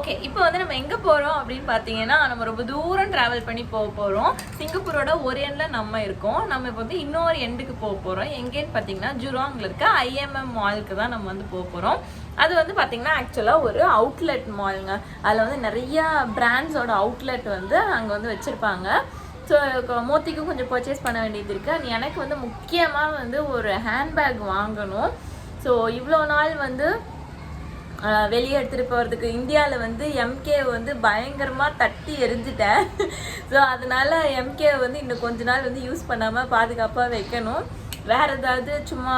Okay, இப்போ வந்து நம்ம எங்கே போகிறோம் அப்படின்னு பார்த்தீங்கன்னா, நம்ம ரொம்ப தூரம் ட்ராவல் பண்ணி போக போகிறோம். சிங்கப்பூரோட ஒரு எண்டில் நம்ம இருக்கோம். நம்ம இப்போ வந்து இன்னொரு எண்டுக்கு போக போகிறோம். எங்கேன்னு பார்த்தீங்கன்னா, ஜுராங்கில் இருக்க ஐஎம்எம் மாலுக்கு தான் நம்ம வந்து போக போகிறோம். அது வந்து பார்த்தீங்கன்னா ஆக்சுவலாக ஒரு அவுட்லெட் மாலுங்க. அதில் வந்து நிறையா பிராண்ட்ஸோட அவுட்லெட் வந்து அங்கே வந்து வச்சுருப்பாங்க. ஸோ மோத்திக்கும் கொஞ்சம் பர்ச்சேஸ் பண்ண வேண்டியது இருக்குது. அண்ட் எனக்கு வந்து முக்கியமாக வந்து ஒரு ஹேண்ட்பேக் வாங்கணும். ஸோ இவ்வளோ நாள் வந்து வெளியே எடுத்துகிட்டு போகிறதுக்கு இந்தியாவில் வந்து எம்கே வந்து பயங்கரமாக தட்டி எரிஞ்சிட்டேன். ஸோ அதனால் எம்கே வந்து இன்னும் கொஞ்ச நாள் வந்து யூஸ் பண்ணாமல் பாதுகாப்பாக வைக்கணும். வேறு ஏதாவது சும்மா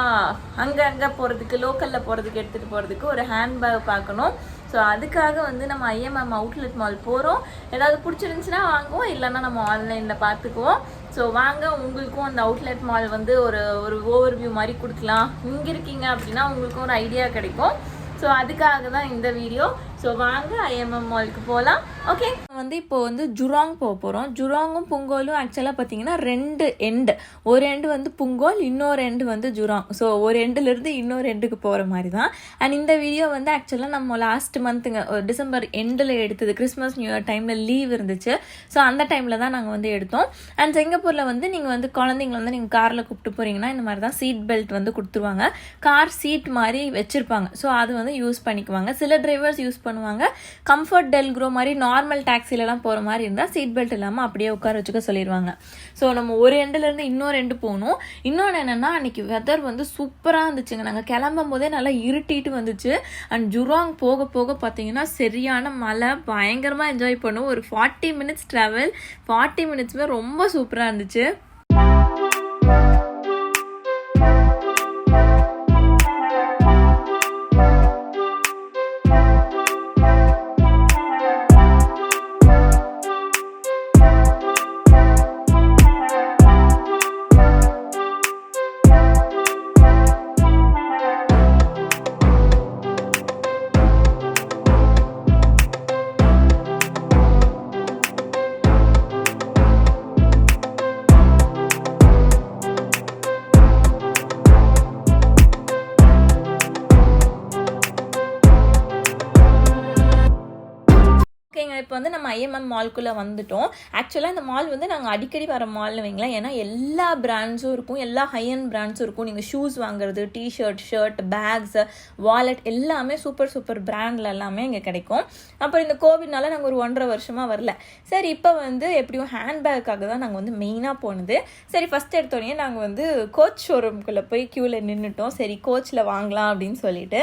அங்கே போகிறதுக்கு லோக்கலில் போகிறதுக்கு எடுத்துகிட்டு போகிறதுக்கு ஒரு ஹேண்ட்பேக் பார்க்கணும். ஸோ அதுக்காக வந்து நம்ம ஐஎம்எம் அவுட்லெட் மால் போகிறோம். ஏதாவது பிடிச்சிருந்துச்சுன்னா வாங்குவோம், இல்லைன்னா நம்ம ஆன்லைனில் பார்த்துக்குவோம். ஸோ வாங்க, உங்களுக்கும் அந்த அவுட்லெட் மால் வந்து ஒரு ஓவர்வியூ மாதிரி கொடுக்கலாம். இங்கே இருக்கீங்க அப்படின்னா உங்களுக்கும் ஒரு ஐடியா கிடைக்கும். ஸோ அதுக்காக தான் இந்த வீடியோ. ஸோ வாங்க ஐஎம்எம் மாலுக்கு போகலாம். ஓகே, வந்து இப்போ வந்து ஜுராங் போக போகிறோம். ஜுராங்கும் புங்கோலும் ஆக்சுவலாக பார்த்தீங்கன்னா ரெண்டு எண்டு. ஒரு எண்டு வந்து புங்கோல், இன்னொரு எண்டு வந்து ஜுராங். ஸோ ஒரு எண்டுலேருந்து இன்னொரு எண்டுக்கு போகிற மாதிரி தான். அண்ட் இந்த வீடியோ வந்து ஆக்சுவலாக நம்ம லாஸ்ட் மந்த்துங்க டிசம்பர் எண்டில் எடுத்தது. கிறிஸ்மஸ் நியூ இயர் டைமில் லீவ் இருந்துச்சு. ஸோ அந்த டைமில் தான் நாங்கள் வந்து எடுத்தோம். அண்ட் சிங்கப்பூரில் வந்து நீங்கள் வந்து குழந்தைங்கள வந்து நீங்கள் காரில் கூப்பிட்டு போகிறீங்கன்னா இந்த மாதிரி தான் சீட் பெல்ட் வந்து கொடுத்துருவாங்க. கார் சீட் மாதிரி வச்சுருப்பாங்க. ஸோ அது வந்து யூஸ் பண்ணிக்குவாங்க. சில டிரைவர்ஸ் யூஸ் பண்ணுவாங்க. கம்ஃபர்ட் டெல்க்ரோ மாதிரி நார்மல் டாக்ஸிலலாம் போகிற மாதிரி இருந்தால் சீட் பெல்ட் இல்லாமல் அப்படியே உட்கார வச்சுக்க சொல்லிடுவாங்க. ஸோ நம்ம ஒரு எண்டுலேருந்து இன்னொரு எண்டு போகணும். இன்னொன்று என்னென்னா, அன்றைக்கி வெதர் வந்து சூப்பராக இருந்துச்சுங்க. நாங்கள் கிளம்பும் போதே நல்லா இருட்டிட்டு வந்துச்சு. அண்ட் ஜுராங் போக போக பார்த்தீங்கன்னா சரியான மழை, பயங்கரமாக என்ஜாய் பண்ணோம். ஒரு 40 மினிட்ஸ் ட்ராவல், 40 மினிட்ஸுமே ரொம்ப சூப்பராக இருந்துச்சு. இப்போ வந்து நம்ம ஐஎம்எம் மால்குள்ளே வந்துட்டோம். ஆக்சுவலாக இந்த மால் வந்து நாங்கள் அடிக்கடி வர மால்னு வைங்களேன். ஏன்னா எல்லா பிராண்ட்ஸும் இருக்கும், எல்லா ஹையன் பிராண்ட்ஸும் இருக்கும். நீங்கள் ஷூஸ் வாங்குறது, டிஷர்ட், ஷர்ட், பேக்ஸ், வாலெட் எல்லாமே சூப்பர் பிராண்டில் எல்லாமே இங்கே கிடைக்கும். அப்புறம் இந்த கோவிட்னால நாங்கள் ஒரு 1.5 வருஷமாக வரல. சரி, இப்போ வந்து எப்படியும் ஹேண்ட்பேக்காக தான் நாங்கள் வந்து மெயினாக போனது. சரி, ஃபஸ்ட் எடுத்தோடனே நாங்கள் வந்து கோச் ஷோரூம்குள்ளே போய் க்யூவில் நின்றுட்டோம். சரி, கோச்சில் வாங்கலாம் அப்படின்னு சொல்லிட்டு.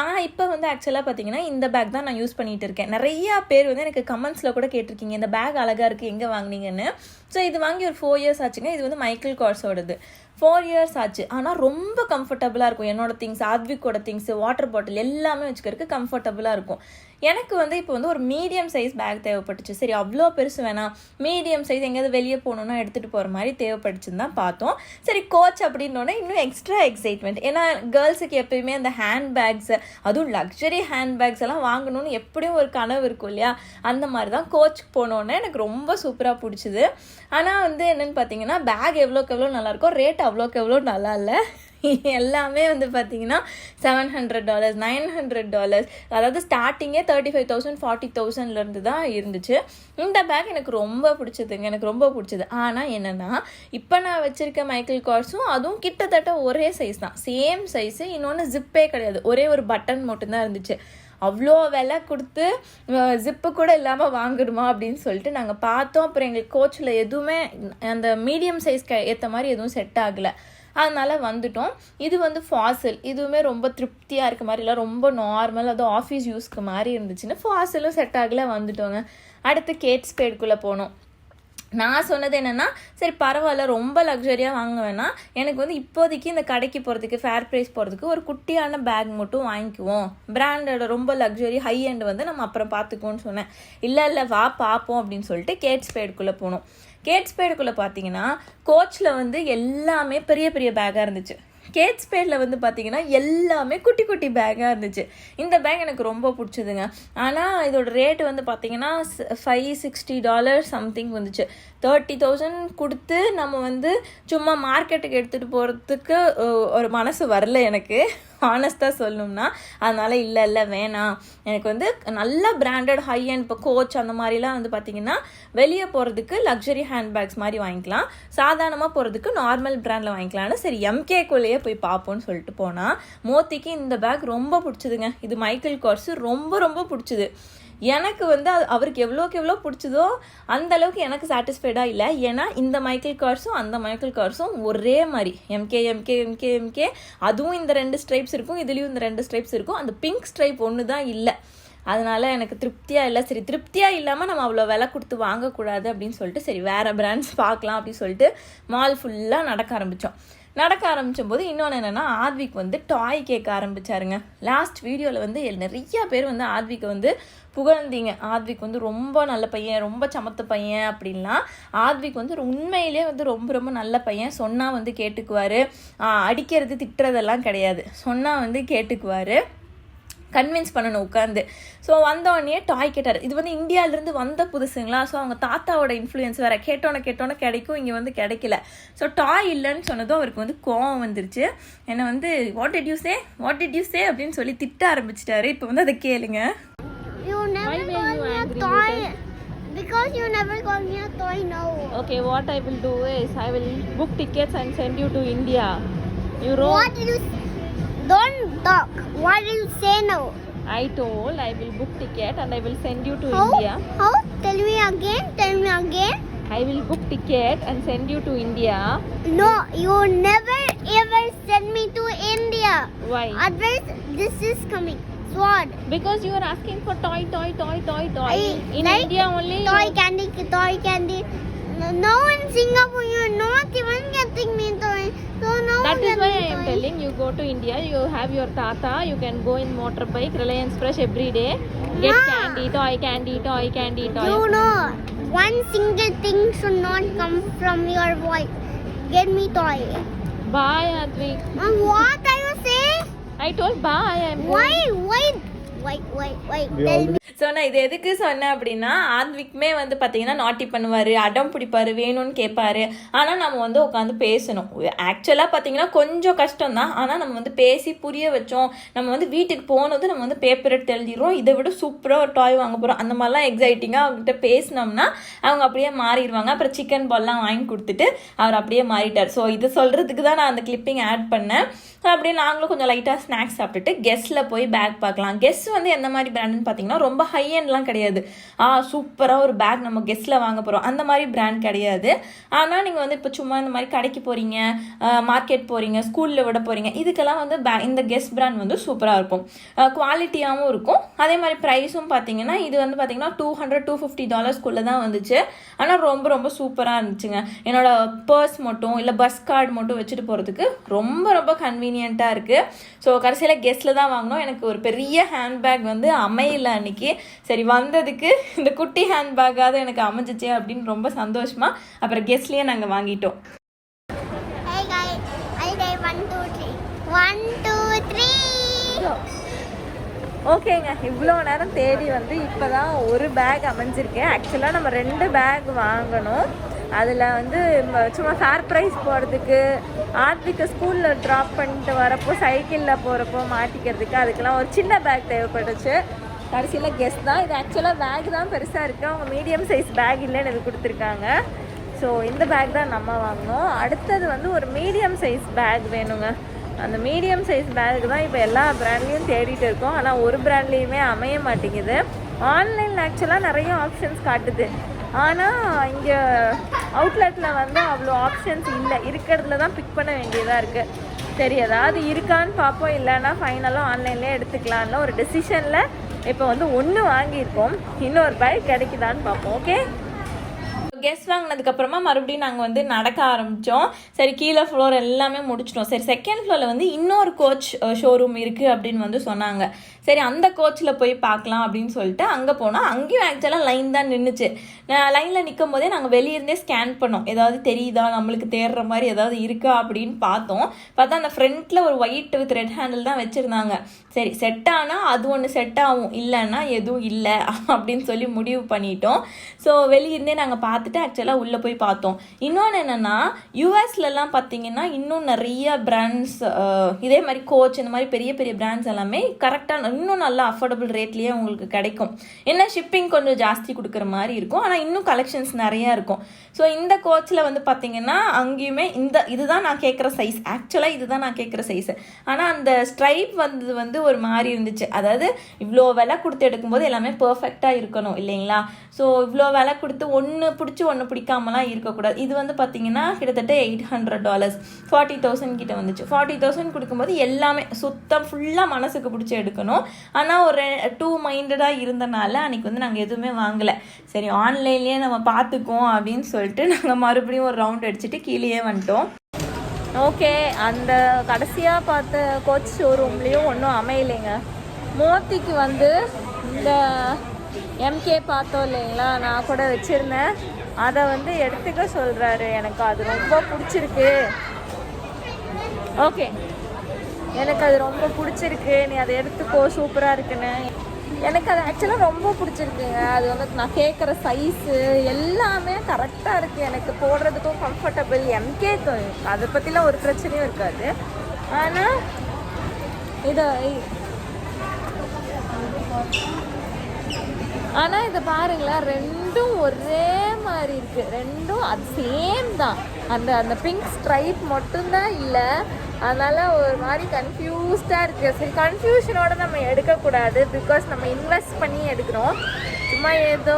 நான் இப்போ வந்து ஆக்சுவலாக பார்த்தீங்கன்னா இந்த பேக் தான் நான் யூஸ் பண்ணிகிட்டு இருக்கேன். நிறையா பேர் வந்து எனக்கு கமெண்ட்ஸில் கூட கேட்டிருக்கீங்க, இந்த பேக் அழகாக இருக்குது, எங்கே வாங்கினீங்கன்னு. ஸோ இது வாங்கி ஒரு 4 இயர்ஸ் ஆச்சுங்க. இது வந்து மைக்கேல் கார்ஸோடது. 4 இயர்ஸ் ஆச்சு. ஆனால் ரொம்ப கம்ஃபர்டபுளாக இருக்கும். என்னோட திங்ஸ், ஆத்விக்கோட திங்ஸ், வாட்டர் பாட்டில் எல்லாமே வச்சுக்கிறதுக்கு கம்ஃபர்டபுளாக இருக்கும். எனக்கு வந்து இப்போ வந்து ஒரு மீடியம் சைஸ் பேக் தேவைப்பட்டுச்சு. சரி, அவ்வளோ பெருசு வேணாம், மீடியம் சைஸ் எங்கேயாவது வெளியே போகணுன்னா எடுத்துகிட்டு போகிற மாதிரி தேவைப்பட்டுச்சுன்னு தான் பார்த்தோம். சரி, கோச் அப்படின்னோடனே இன்னும் எக்ஸ்ட்ரா எக்ஸைட்மெண்ட். ஏன்னா கேர்ள்ஸுக்கு எப்பயுமே அந்த ஹேண்ட் பேக்ஸ், அதுவும் லக்ஸரி ஹேண்ட் பேக்ஸ் எல்லாம் வாங்கணும்னு எப்படியும் ஒரு கனவு இருக்கும் இல்லையா? அந்த மாதிரி தான் கோச்சுக்கு போனோன்னே எனக்கு ரொம்ப சூப்பராக பிடிச்சிது. ஆனால் வந்து என்னென்னு பார்த்தீங்கன்னா, பேக் எவ்வளோக்கு எவ்வளோ நல்லாயிருக்கும், ரேட் அவ்வளோக்கு எவ்வளோ நல்லா இல்லை. எல்லாமே வந்து பார்த்தீங்கன்னா $700, $900, அதாவது ஸ்டார்டிங்கே 35,000 40,000 தான் இருந்துச்சு. இந்த பேக் எனக்கு ரொம்ப பிடிச்சதுங்க, எனக்கு ரொம்ப பிடிச்சது. ஆனால் என்னென்னா, இப்போ நான் வச்சுருக்க மைக்கேல் கார்ஸும் அதுவும் கிட்டத்தட்ட ஒரே சைஸ் தான், சேம் சைஸு. இன்னொன்று ஜிப்பே கிடையாது, ஒரே ஒரு பட்டன் மட்டும்தான் இருந்துச்சு. அவ்வளோ விலை கொடுத்து ஜிப்பு கூட இல்லாமல் வாங்கணுமா அப்படின்னு சொல்லிட்டு நாங்கள் பார்த்தோம். அப்புறம் எங்களுக்கு கோச்சில் எதுவுமே அந்த மீடியம் சைஸ்க்கு ஏற்ற மாதிரி எதுவும் செட் ஆகலை. அதனால் வந்துட்டோம். இது வந்து ஃபாசில், இதுவுமே ரொம்ப திருப்தியாக இருக்க மாதிரி இல்லை, ரொம்ப நார்மல், அதுவும் ஆஃபீஸ் யூஸ்க்கு மாதிரி இருந்துச்சுன்னு ஃபாசிலும் செட் ஆகலை, வந்துட்டோங்க. அடுத்து கேட் ஸ்பேடுக்குள்ளே போனோம். நான் சொன்னது என்னென்னா, சரி பரவாயில்ல, ரொம்ப லக்ஸரியாக வாங்க வேணாம், எனக்கு வந்து இப்போதைக்கு இந்த கடைக்கு போகிறதுக்கு, ஃபேர் ப்ரைஸ் போகிறதுக்கு ஒரு குட்டியான பேக் மட்டும் வாங்கிக்குவோம், பிராண்டோட ரொம்ப லக்ஸரி ஹை எண்ட் வந்து நம்ம அப்புறம் பார்த்துக்குவோன்னு சொன்னேன். இல்லை வா பார்ப்போம் அப்படின்னு சொல்லிட்டு கேட் ஸ்பேடுக்குள்ளே போனோம். கேட் ஸ்பேடுக்குள்ளே பார்த்தீங்கன்னா கோச்சில் வந்து எல்லாமே பெரிய பெரிய பேக்காக இருந்துச்சு. கேட் ஸ்பேடில் வந்து பார்த்தீங்கன்னா எல்லாமே குட்டி குட்டி பேக்காக இருந்துச்சு. இந்த பேக் எனக்கு ரொம்ப பிடிச்சதுங்க. ஆனால் இதோட ரேட்டு வந்து பார்த்தீங்கன்னா $560 சம்திங் வந்துச்சு. 30,000 கொடுத்து நம்ம வந்து சும்மா மார்க்கெட்டுக்கு எடுத்துகிட்டு போகிறதுக்கு ஒரு மனசு வரல எனக்கு. ஹானஸ்ட்டாக சொல்லணும்னா. அதனால் இல்லை வேணாம், எனக்கு வந்து நல்ல பிராண்டட் ஹை அண்ட் இப்போ கோச் அந்த மாதிரிலாம் வந்து பார்த்திங்கன்னா வெளியே போகிறதுக்கு லக்ஸரி ஹேண்ட்பேக்ஸ் மாதிரி வாங்கிக்கலாம், சாதாரணமாக போகிறதுக்கு நார்மல் பிராண்டில் வாங்கிக்கலாம்னு சரி எம்கேக்குள்ளேயே போய் பார்ப்போம்னு சொல்லிட்டு போனால் மோத்திக்கு இந்த பேக் ரொம்ப பிடிச்சதுங்க. இது மைக்கேல் கார்ஸ் ரொம்ப ரொம்ப பிடிச்சிது. எனக்கு வந்து அவருக்கு எவ்வளோக்கு பிடிச்சதோ அந்த அளவுக்கு எனக்கு சாட்டிஸ்ஃபைடாக இல்லை. ஏன்னா இந்த மைக்கேல் கார்ஸும் அந்த மைக்கேல் கார்ஸும் ஒரே மாதிரி எம்கே அதுவும் இந்த 2 ஸ்ட்ரைப்ஸ் இருக்கும், இதுலேயும் இந்த 2 ஸ்ட்ரைப்ஸ் இருக்கும். அந்த பிங்க் ஸ்ட்ரைப் ஒன்று தான் இல்லை. அதனால் எனக்கு திருப்தியாக இல்லை. சரி திருப்தியாக இல்லாமல் நம்ம அவ்வளோ விலை கொடுத்து வாங்கக்கூடாது அப்படின்னு சொல்லிட்டு சரி வேறு பிராண்ட்ஸ் பார்க்கலாம் அப்படின்னு சொல்லிட்டு மால் ஃபுல்லாக நடக்க ஆரம்பிச்சும் போது இன்னொன்று என்னென்னா ஆத்விக் வந்து டாய் கேட்க ஆரம்பித்தாருங்க. லாஸ்ட் வீடியோவில் வந்து நிறைய பேர் வந்து ஆத்விக்கை வந்து புகழ்ந்தீங்க. ஆத்விக் வந்து ரொம்ப நல்ல பையன், ரொம்ப சமத்த பையன் அப்படின்லாம். ஆத்விக் வந்து உண்மையிலே வந்து ரொம்ப ரொம்ப நல்ல பையன். சொன்னால் வந்து கேட்டுக்குவார், அடிக்கிறது திட்டுறதெல்லாம் கிடையாது, சொன்னால் வந்து கேட்டுக்குவார், கன்வின்ஸ் பண்ணணும் உட்காந்து. ஸோ வந்தோடனே டாய் கேட்டார். இது வந்து இந்தியாவிலேருந்து வந்த புதுசுங்களா, ஸோ அவங்க தாத்தாவோட இன்ஃப்ளூயன்ஸ் வேறு, கேட்டோன்னே கிடைக்கும், இங்கே வந்து கிடைக்கல. ஸோ டாய் இல்லைன்னு சொன்னதும் அவருக்கு வந்து கோவம் வந்துருச்சு. என்னை வந்து வாட் டிட் யூ சே அப்படின்னு சொல்லி திட்ட ஆரம்பிச்சிட்டாரு. இப்போ வந்து அதை கேளுங்க. Because you never call me a toy now. Okay, what I will do is I will book tickets and send you to India. You wrote. What did you? Don't talk. What did you say now? I told I will book ticket and I will send you to India. How? Tell me again. I will book ticket and send you to India. No, you never ever send me to India. Why? Otherwise, this is coming. Sword. Because you are asking for toy. In like India only. Toy candy. Now in Singapore, you are not even getting me toy. So now that is why I am telling you, go to India. You have your tata. You can go in motorbike, Reliance Fresh every day. Get candy, toy. You know, one single thing should not come from your voice. Get me toy. Bye, Advik. What are you saying? I told bye. Why? Tell me. So நான் இது எதுக்கு சொன்னேன் அப்படின்னா, ஆத்விக்குமே வந்து பார்த்தீங்கன்னா நாட்டி பண்ணுவார், அடம் பிடிப்பார், வேணும்னு கேட்பாரு. ஆனால் நம்ம வந்து உட்காந்து பேசணும். ஆக்சுவலாக பார்த்தீங்கன்னா கொஞ்சம் கஷ்டம் தான், ஆனால் நம்ம வந்து பேசி புரிய வச்சோம். நம்ம வந்து வீட்டுக்கு போனது நம்ம வந்து பேப்பர் எடுத்து எழுதிடுறோம், இதை விட சூப்பராக ஒரு டாய் வாங்க போகிறோம், அந்த மாதிரிலாம் எக்ஸைட்டிங்காக அவங்ககிட்ட பேசினோம்னா அவங்க அப்படியே மாறிடுவாங்க. அப்புறம் சிக்கன் பால்லாம் வாங்கி கொடுத்துட்டு அவர் அப்படியே மாறிட்டார். ஸோ இது சொல்கிறதுக்கு தான் நான் அந்த கிளிப்பிங் ஆட் பண்ணேன். அப்படியே நாங்களும் கொஞ்சம் லைட்டாக ஸ்நாக்ஸ் சாப்பிட்டுட்டு கெஸ்ட்டில் போய் பேக் பார்க்கலாம். கெஸ் வந்து எந்த மாதிரி பிராண்டுன்னு பார்த்தீங்கன்னா ரொம்ப ஹை எண்ட்லாம் கிடையாது. சூப்பராக ஒரு பேக் நம்ம கெஸ்ட்டில் வாங்க போகிறோம் அந்த மாதிரி பிராண்ட் கிடையாது. ஆனால் நீங்கள் வந்து இப்போ சும்மா இந்த மாதிரி கடைக்கு போகிறீங்க, மார்க்கெட் போகிறீங்க, ஸ்கூலில் விட போகிறீங்க, இதுக்கெல்லாம் வந்து இந்த கெஸ் பிராண்ட் வந்து சூப்பராக இருக்கும், குவாலிட்டியாகவும் இருக்கும். அதே மாதிரி ப்ரைஸும் பார்த்தீங்கன்னா இது வந்து பார்த்தீங்கன்னா $200-250 தான் வந்துச்சு. ஆனால் ரொம்ப ரொம்ப சூப்பராக இருந்துச்சுங்க. என்னோட பர்ஸ் மட்டும் இல்லை பஸ் கார்டு மட்டும் வச்சுட்டு போகிறதுக்கு ரொம்ப ரொம்ப கன்வீனியண்ட்டாக இருக்குது. ஸோ கடைசியில் கெஸ்ட்டில் தான் வாங்கினோம். எனக்கு ஒரு பெரிய ஹேண்ட்பேக் வந்து அமையல அன்றைக்கி. சரி வந்ததுக்கு இந்த குட்டி ஹேண்ட்பேக்காவது எனக்கு அமைஞ்சிச்சு அப்படின்னு ரொம்ப சந்தோஷமாக அப்புறம் கெஸ்ட்லேயே நாங்கள் வாங்கிட்டோம். Hey guys, I say 1 2 3. 1 2 3. ஓகேங்க, இவ்வளோ நேரம் தேடி வந்து இப்போ தான் ஒரு பேக் அமைஞ்சிருக்கேன். ஆக்சுவலாக நம்ம 2 பேக் வாங்கணும். அதில் வந்து சும்மா ஃபேர் ப்ரைஸ் போகிறதுக்கு, ஆத்விக்கு ஸ்கூலில் ட்ராப் பண்ணிட்டு வரப்போ சைக்கிளில் போகிறப்போ மாட்டிக்கிறதுக்கு அதுக்கெல்லாம் ஒரு சின்ன பேக் தேவைப்பட்டுச்சு. கடைசியில் கெஸ் தான். இது ஆக்சுவலாக பேக் தான் பெருசாக இருக்குது, அவங்க மீடியம் சைஸ் பேக் இல்லைன்னு இது கொடுத்துருக்காங்க. ஸோ இந்த பேக் தான் நம்ம வாங்கினோம். அடுத்தது வந்து ஒரு மீடியம் சைஸ் பேக் வேணுங்க. அந்த மீடியம் சைஸ் பேக்கு தான் இப்போ எல்லா பிராண்ட்லேயும் தேடிட்டு இருக்கோம். ஆனால் ஒரு பிராண்ட்லேயுமே அமைய மாட்டேங்குது. ஆன்லைனில் ஆக்சுவலாக நிறைய ஆப்ஷன்ஸ் காட்டுது, ஆனால் இங்கே அவுட்லெட்டில் வந்து அவ்வளோ ஆப்ஷன்ஸ் இல்லை. இருக்கிறதுல தான் பிக் பண்ண வேண்டியதாக இருக்குது. சரி ஏதாவது இருக்கான்னு பார்ப்போம், இல்லைன்னா ஃபைனலாக ஆன்லைன்லேயே எடுத்துக்கலான்னு ஒரு டெசிஷனில் இப்போ வந்து 1 வாங்கியிருக்கோம். இன்னொரு பேக் கிடைக்குதான்னு பார்ப்போம். ஓகே, கெஸ் வாங்கினதுக்கப்புறமா மறுபடியும் நாங்கள் வந்து நடக்க ஆரம்பித்தோம். சரி கீழே ஃப்ளோர் எல்லாமே முடிச்சிட்டோம். சரி செகண்ட் ஃப்ளோரில் வந்து இன்னொரு கோச் ஷோரூம் இருக்குது அப்படின்னு வந்து சொன்னாங்க. சரி அந்த கோச்சில் போய் பார்க்கலாம் அப்படின்னு சொல்லிட்டு அங்கே போனோம். அங்கேயும் ஆக்சுவலாக லைன் தான் நின்றுச்சு. லைனில் நிற்கும் போதே நாங்கள் வெளியிருந்தே ஸ்கேன் பண்ணோம், ஏதாவது தெரியுதா, நம்மளுக்கு தேடுற மாதிரி ஏதாவது இருக்கா அப்படின்னு பார்த்தா அந்த ஃப்ரண்ட்டில் ஒரு ஒயிட் வித் ரெட் ஹேண்டில் தான் வச்சுருந்தாங்க. சரி செட் ஆனால் அது ஒன்று செட் ஆகும், இல்லைன்னா எதுவும் இல்லை அப்படின்னு சொல்லி முடிவு பண்ணிட்டோம். ஸோ வெளியிருந்தே நாங்கள் பார்த்துட்டு பார்த்துட்டு ஆக்சுவலாக உள்ளே போய் பார்த்தோம். இன்னொன்று என்னென்னா யூஎஸ்லலாம் பார்த்தீங்கன்னா இன்னும் நிறைய பிராண்ட்ஸ் இதே மாதிரி கோச் இந்த மாதிரி பெரிய பெரிய பிராண்ட்ஸ் எல்லாமே கரெக்டாக இன்னும் நல்லா அஃபோர்டபுள் ரேட்லேயே உங்களுக்கு கிடைக்கும். ஏன்னா ஷிப்பிங் கொஞ்சம் ஜாஸ்தி கொடுக்குற மாதிரி இருக்கும், ஆனால் இன்னும் கலெக்ஷன்ஸ் நிறையா இருக்கும். ஸோ இந்த கோச்சில் வந்து பார்த்தீங்கன்னா அங்கேயுமே இதுதான் நான் கேட்குற சைஸ், ஆக்சுவலாக இதுதான் நான் கேட்குற சைஸு. ஆனால் அந்த ஸ்ட்ரைப் வந்து ஒரு மாதிரி இருந்துச்சு. அதாவது இவ்வளோ விலை கொடுத்து எடுக்கும்போது எல்லாமே பர்ஃபெக்டாக இருக்கணும் இல்லைங்களா? ஸோ இவ்வளோ விலை கொடுத்து ஒன்று பிடிச்சி ஒன்று பிடிக்காமலாம் இருக்கக்கூடாது. இது வந்து பார்த்தீங்கன்னா கிட்டத்தட்ட $800 40,000 கிட்ட வந்துச்சு. 40,000 கொடுக்கும்போது எல்லாமே சுத்தம் ஃபுல்லாக மனசுக்கு பிடிச்சி எடுக்கணும். ஆனால் ஒரு 2 மைண்டடாக இருந்தனால அன்றைக்கி வந்து நாங்கள் எதுவுமே வாங்கலை. சரி ஆன்லைன்லேயே நம்ம பார்த்துக்குவோம் அப்படின்னு சொல்லிட்டு நாங்கள் மறுபடியும் ஒரு ரவுண்ட் அடிச்சுட்டு கீழேயே வந்துட்டோம். ஓகே, அந்த கடைசியாக பார்த்த கோச் ஷோரூம்லேயும் ஒன்றும் அமையலைங்க. மோத்திக்கு வந்து இந்த எம்கே பார்த்தோம் இல்லைங்களா, நான் கூட வச்சுருந்தேன், அதை வந்து எடுத்துக்க சொல்கிறாரு. எனக்கு அது ரொம்ப பிடிச்சிருக்கு. ஓகே, எனக்கு அது ரொம்ப பிடிச்சிருக்கு, நீ அதை எடுத்துக்கோ, சூப்பராக இருக்குன்னு. எனக்கு அது ஆக்சுவலாக ரொம்ப பிடிச்சிருக்குங்க. அது வந்து நான் கேட்குற சைஸு எல்லாமே கரெக்டாக இருக்குது. எனக்கு போடுறதுக்கும் கம்ஃபர்டபுள். எம்கேக்கு அதை பற்றிலாம் ஒரு பிரச்சனையும் இருக்காது. ஆனால் இதை பாருங்களேன், ரெண்டும் ஒரே மாதிரி இருக்குது. ரெண்டும் அது சேம் தான். அந்த பிங்க் ஸ்ட்ரைப் மட்டும்தான் இல்லை. அதனால் ஒரு மாதிரி கன்ஃபியூஸ்டாக இருக்குது. சரி, கன்ஃபியூஷனோட நம்ம எடுக்கக்கூடாது, பிகாஸ் நம்ம இன்வெஸ்ட் பண்ணி எடுக்கிறோம். சும்மா ஏதோ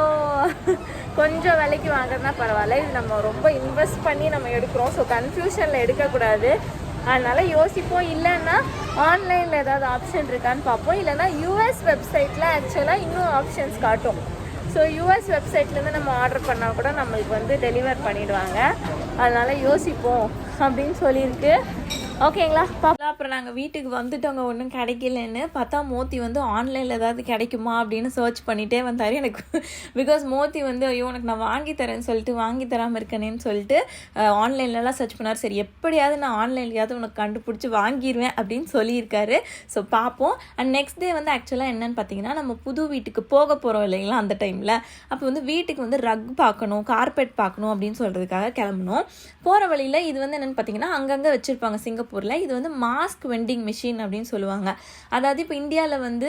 கொஞ்சம் விலைக்கு வாங்குறதுனா பரவாயில்ல, இது நம்ம ரொம்ப இன்வெஸ்ட் பண்ணி நம்ம எடுக்கிறோம். ஸோ கன்ஃபியூஷனில் எடுக்கக்கூடாது. அதனால் யோசிப்போம். இல்லைன்னா ஆன்லைனில் ஏதாவது ஆப்ஷன் இருக்கான்னு பார்ப்போம். இல்லைன்னா யூஎஸ் வெப்சைட்டில் ஆக்சுவலாக இன்னும் ஆப்ஷன்ஸ் காட்டும். ஸோ யூஎஸ் வெப்சைட்லேருந்து நம்ம ஆர்டர் பண்ணால் கூட நம்மளுக்கு வந்து டெலிவர் பண்ணிவிடுவாங்க. அதனால் யோசிப்போம் அப்படின்னு சொல்லியிருக்கு. ஓகேங்களா பாப்பா. அப்புறம் நாங்கள் வீட்டுக்கு வந்துட்டோங்க, ஒன்றும் கிடைக்கலன்னு பார்த்தா மோத்தி வந்து ஆன்லைனில் ஏதாவது கிடைக்குமா அப்படின்னு சர்ச் பண்ணிகிட்டே வந்தார் எனக்கு. பிகாஸ் மோத்தி வந்து ஐயோ உனக்கு நான் வாங்கி தரேன்னு சொல்லிட்டு வாங்கி தராமல் இருக்கேனேன்னு சொல்லிட்டு ஆன்லைன்லலாம் சர்ச் பண்ணார். சரி எப்படியாவது நான் ஆன்லைன்லையாவது உனக்கு கண்டுபிடிச்சி வாங்கிடுவேன் அப்படின்னு சொல்லியிருக்காரு. ஸோ பார்ப்போம். அண்ட் நெக்ஸ்ட் டே வந்து ஆக்சுவலாக என்னென்னு பார்த்தீங்கன்னா நம்ம புது வீட்டுக்கு போக போகிறோம் இல்லைங்களா அந்த டைமில். அப்போ வந்து வீட்டுக்கு வந்து ரக் பார்க்கணும், கார்பெட் பார்க்கணும் அப்படின்னு சொல்கிறதுக்காக கிளம்பணும். போகிற வழியில் இது வந்து என்னென்னு பார்த்தீங்கன்னா அங்கங்கே வச்சுருப்பாங்க சிங்கப்பூரில். இது வந்து மாஸ்க் வெண்டிங் மிஷின் அப்படின்னு சொல்லுவாங்க. அதாவது இப்போ இந்தியாவில் வந்து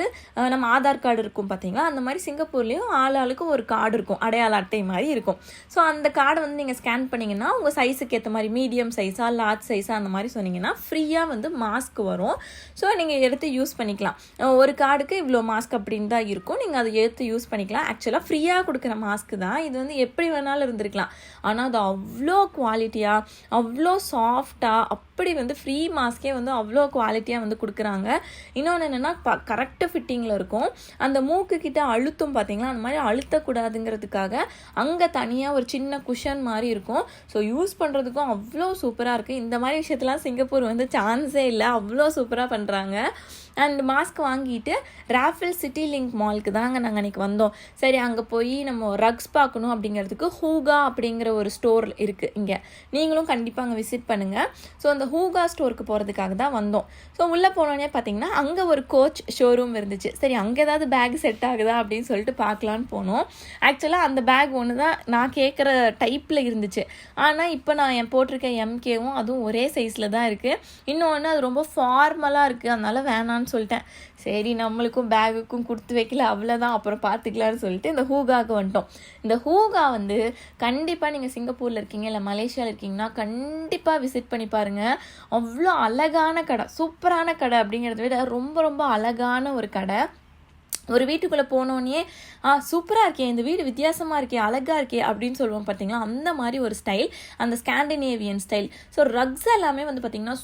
நம்ம ஆதார் கார்டு இருக்கும் பார்த்தீங்களா, அந்த மாதிரி சிங்கப்பூர்லேயும் ஆளுக்கு ஒரு கார்டு இருக்கும், அடையாள அட்டை மாதிரி இருக்கும். ஸோ அந்த கார்டை வந்து நீங்கள் ஸ்கேன் பண்ணிங்கன்னா உங்கள் சைஸுக்கு ஏற்ற மாதிரி மீடியம் சைஸா லார்ஜ் சைஸா அந்த மாதிரி சொன்னீங்கன்னா ஃப்ரீயாக வந்து மாஸ்க் வரும். ஸோ நீங்கள் எடுத்து யூஸ் பண்ணிக்கலாம். ஒரு கார்டுக்கு இவ்வளோ மாஸ்க் அப்படின்னு தான் இருக்கும், நீங்கள் அதை எடுத்து யூஸ் பண்ணிக்கலாம். ஆக்சுவலாக ஃப்ரீயாக கொடுக்குற மாஸ்க் தான் இது. வந்து எப்படி வேணாலும் இருந்திருக்கலாம், ஆனால் அது அவ்வளோ குவாலிட்டியாக அவ்வளோ சாஃப்டாக அப்படி வந்து ஃப்ரீ மாஸ்கே வந்து அவ்வளோ குவாலிட்டியாக வந்து கொடுக்குறாங்க. இன்னொன்று என்னென்னா கரெக்டு ஃபிட்டிங்கில் இருக்கும். அந்த மூக்கு கிட்ட அழுத்தம் பார்த்தீங்களா, அந்த மாதிரி அழுத்தக்கூடாதுங்கிறதுக்காக அங்கே தனியாக ஒரு சின்ன குஷன் மாதிரி இருக்கும். ஸோ யூஸ் பண்ணுறதுக்கும் அவ்வளோ சூப்பராக இருக்குது. இந்த மாதிரி விஷயத்தெலாம் சிங்கப்பூர் வந்து சான்ஸே இல்லை, அவ்வளோ சூப்பராக பண்ணுறாங்க. அண்ட் மாஸ்க் வாங்கிட்டு ராஃபில் சிட்டி லிங்க் மாலுக்கு தாங்க நாங்கள் அன்றைக்கி வந்தோம். சரி அங்கே போய் நம்ம ரக்ஸ் பார்க்கணும் அப்படிங்கிறதுக்கு ஹூகா அப்படிங்கிற ஒரு ஸ்டோர் இருக்குது இங்கே. நீங்களும் கண்டிப்பாக அங்கே விசிட் பண்ணுங்கள். ஸோ அந்த ஹூகா ஸ்டோருக்கு போகிறதுக்காக தான் வந்தோம். ஸோ உள்ளே போனோடனே பார்த்தீங்கன்னா அங்கே ஒரு கோச் ஷோரூம் இருந்துச்சு. சரி அங்கே ஏதாவது பேக் செட் ஆகுதா அப்படின்னு சொல்லிட்டு பார்க்கலான்னு போனோம். ஆக்சுவலாக அந்த பேக் ஒன்று தான் நான் கேட்குற டைப்பில் இருந்துச்சு. ஆனால் இப்போ நான் போட்டிருக்க எம்கேவும் அதுவும் ஒரே சைஸில் தான் இருக்குது. இன்னொன்று அது ரொம்ப ஃபார்மலாக இருக்குது, அதனால் வேணான்னு சொல்லிட்டேன். சரி நம்மளுக்கும் பேகுக்கும் கொடுத்து வைக்கல, அவ்வளோதான், அப்புறம் பார்த்துக்கலான்னு சொல்லிட்டு இந்த ஹூகாவுக்கு வந்துட்டோம். இந்த ஹூகா வந்து கண்டிப்பாக நீங்கள் சிங்கப்பூரில் இருக்கீங்க இல்லை மலேசியாவில் இருக்கீங்கன்னா கண்டிப்பாக விசிட் பண்ணி பாருங்கள். அவ்வளோ அழகான கடை, சூப்பரான கடை அப்படிங்கிறத விட ரொம்ப ரொம்ப அழகான ஒரு கடை. ஒரு வீட்டுக்குள்ளே போனோடனே சூப்பராக இருக்கே, இந்த வீடு வித்தியாசமாக இருக்கே, அழகாக இருக்கே அப்படின்னு சொல்லுவோம் பார்த்தீங்களா, அந்த மாதிரி ஒரு ஸ்டைல், அந்த ஸ்காண்டினேவியன் ஸ்டைல். ஸோ ரக்ஸ் எல்லாமே வந்து பார்த்திங்கன்னா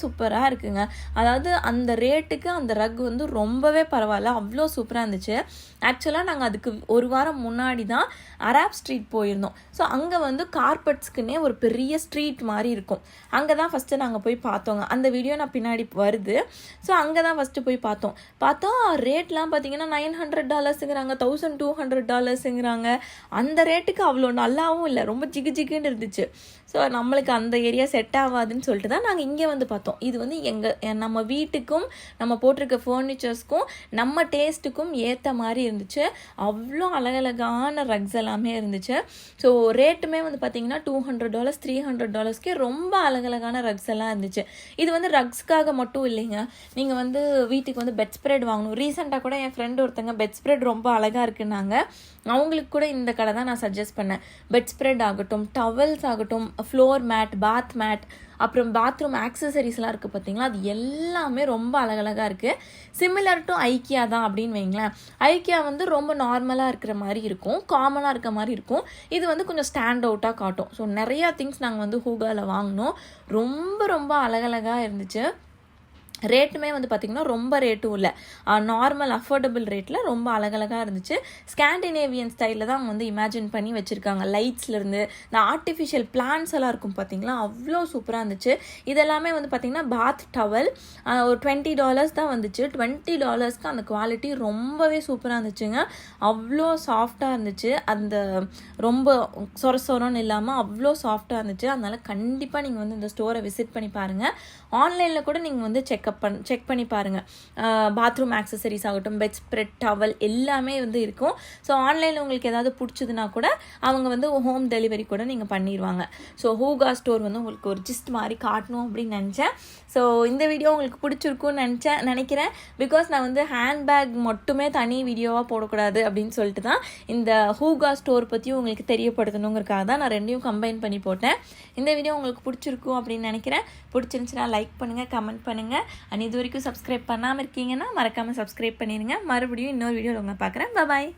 சூப்பராக இருக்குங்க. அதாவது அந்த ரேட்டுக்கு அந்த ரக் வந்து ரொம்பவே பரவாயில்ல, அவ்வளோ சூப்பராக இருந்துச்சு. ஆக்சுவலாக நாங்கள் அதுக்கு ஒரு வாரம் முன்னாடி தான் அராப் ஸ்ட்ரீட் போயிருந்தோம். ஸோ அங்கே வந்து கார்பெட்ஸ்க்குன்னே ஒரு பெரிய ஸ்ட்ரீட் மாதிரி இருக்கும். அங்கே தான் ஃபஸ்ட்டு நாங்கள் போய் பார்த்தோங்க. அந்த வீடியோ நான் பின்னாடி வருது. ஸோ அங்கே தான் ஃபஸ்ட்டு போய் பார்த்தா ரேட்லாம் பார்த்திங்கன்னா பார்த்தீங்கன்னா $900ங்கிறாங்க, $1200ங்கிறாங்க. அந்த ரேட்டுக்கு அவ்வளோ நல்லாவும் இல்லை, ரொம்ப ஜிகு ஜிகுன்னு இருந்துச்சு. ஸோ நம்மளுக்கு அந்த ஏரியா செட் ஆகாதுன்னு சொல்லிட்டு தான் நாங்கள் இங்கே வந்து பார்த்தோம். இது வந்து நம்ம வீட்டுக்கும் நம்ம போட்டிருக்க ஃபர்னிச்சர்ஸ்க்கும் நம்ம டேஸ்ட்டுக்கும் ஏற்ற மாதிரி இருந்துச்சு. அவ்வளோ அழகழகான ரக்ஸ் எல்லாமே இருந்துச்சு. ஸோ ரேட்டுமே வந்து பார்த்தீங்கன்னா $200 $300க்கே ரொம்ப அழகழகான ரக்ஸ் எல்லாம் இருந்துச்சு. இது வந்து ரக்ஸ்க்காக மட்டும் இல்லைங்க, நீங்கள் வந்து வீட்டுக்கு வந்து பெட் ஸ்ப்ரெட் வாங்கணும். ரீசெண்டாக கூட என் ஃப்ரெண்ட் ஒருத்தங்க பெட் ஸ்ப்ரெட் ரொம்ப அழகாக இருக்குன்னாங்க. அவங்களுக்கு கூட இந்த கடை தான் நான் சஜஸ்ட் பண்ணேன். பெட் ஸ்ப்ரெட் ஆகட்டும், டவல்ஸ் ஆகட்டும், ஃப்ளோர் மேட், பாத் மேட், அப்புறம் பாத்ரூம் ஆக்சசரிஸ்லாம் இருக்குது பார்த்தீங்களா, அது எல்லாமே ரொம்ப அழகழகாக இருக்குது. சிமிலர் டு ஐக்கியா தான் அப்படின்னு வைங்களேன். ஐக்கியா வந்து ரொம்ப நார்மலாக இருக்கிற மாதிரி இருக்கும், காமனாக இருக்க மாதிரி இருக்கும். இது வந்து கொஞ்சம் ஸ்டாண்ட் அவுட்டாக காட்டும். ஸோ நிறையா திங்ஸ் நாங்கள் வந்து ஹூகாவில் வாங்கினோம். ரொம்ப ரொம்ப அழகழகாக இருந்துச்சு. ரேட்டுமே வந்து பார்த்திங்கன்னா ரொம்ப ரேட்டும் இல்லை, நார்மல் அஃபோர்டபுள் ரேட்டில் ரொம்ப அழகழகாக இருந்துச்சு. ஸ்காண்டினேவியன் ஸ்டைலில் தான் அவங்க வந்து இமேஜின் பண்ணி வச்சுருக்காங்க. லைட்ஸ்லேருந்து இந்த ஆர்டிஃபிஷியல் பிளான்ஸ் எல்லாம் இருக்கும் பார்த்திங்களா, அவ்வளோ சூப்பராக இருந்துச்சு. இதெல்லாமே வந்து பார்த்திங்கன்னா பாத் டவல் ஒரு $20 தான் வந்துச்சு. $20க்கு அந்த குவாலிட்டி ரொம்பவே சூப்பராக இருந்துச்சுங்க. அவ்வளோ சாஃப்டாக இருந்துச்சு, அந்த ரொம்ப சொரன்னு இல்லாமல் அவ்வளோ சாஃப்டாக இருந்துச்சு. அதனால் கண்டிப்பாக நீங்கள் வந்து இந்த ஸ்டோரை விசிட் பண்ணி பாருங்கள். ஆன்லைனில் கூட நீங்கள் வந்து செக் பண்ணி பாருங்கள். பாத்ரூம் ஆக்சசரிஸ் ஆகட்டும், பெட் ஸ்ப்ரெட், டவல் எல்லாமே வந்து இருக்கும். ஸோ ஆன்லைனில் உங்களுக்கு ஏதாவது பிடிச்சதுன்னா கூட அவங்க வந்து ஹோம் டெலிவரி கூட நீங்கள் பண்ணிடுவாங்க. ஸோ ஹூகா ஸ்டோர் வந்து உங்களுக்கு ஒரு ஜிஸ்ட் மாதிரி காட்டணும் அப்படின்னு நினச்சேன். ஸோ இந்த வீடியோ உங்களுக்கு பிடிச்சிருக்குன்னு நினைக்கிறேன். பிகாஸ் நான் வந்து ஹேண்ட்பேக் மட்டுமே தனி வீடியோவாக போடக்கூடாது அப்படின்னு சொல்லிட்டு தான் இந்த ஹூகா ஸ்டோர் பற்றியும் உங்களுக்கு தெரியப்படுத்தணுங்கிறக்காக தான் நான் ரெண்டையும் கம்பைன் பண்ணி போட்டேன். இந்த வீடியோ உங்களுக்கு பிடிச்சிருக்கும் அப்படின்னு நினைக்கிறேன். பிடிச்சிருந்துச்சுன்னா லைக் பண்ணுங்கள், கமெண்ட் பண்ணுங்கள். அண்ட் இது வரைக்கும் சப்ஸ்கிரைப் பண்ணாமல் இருக்கீங்கன்னா மறக்காமல் சப்ஸ்கிரைப் பண்ணிடுங்க. மறுபடியும் இன்னொரு வீடியோவில் உங்களை பார்க்குறேன். பாய்.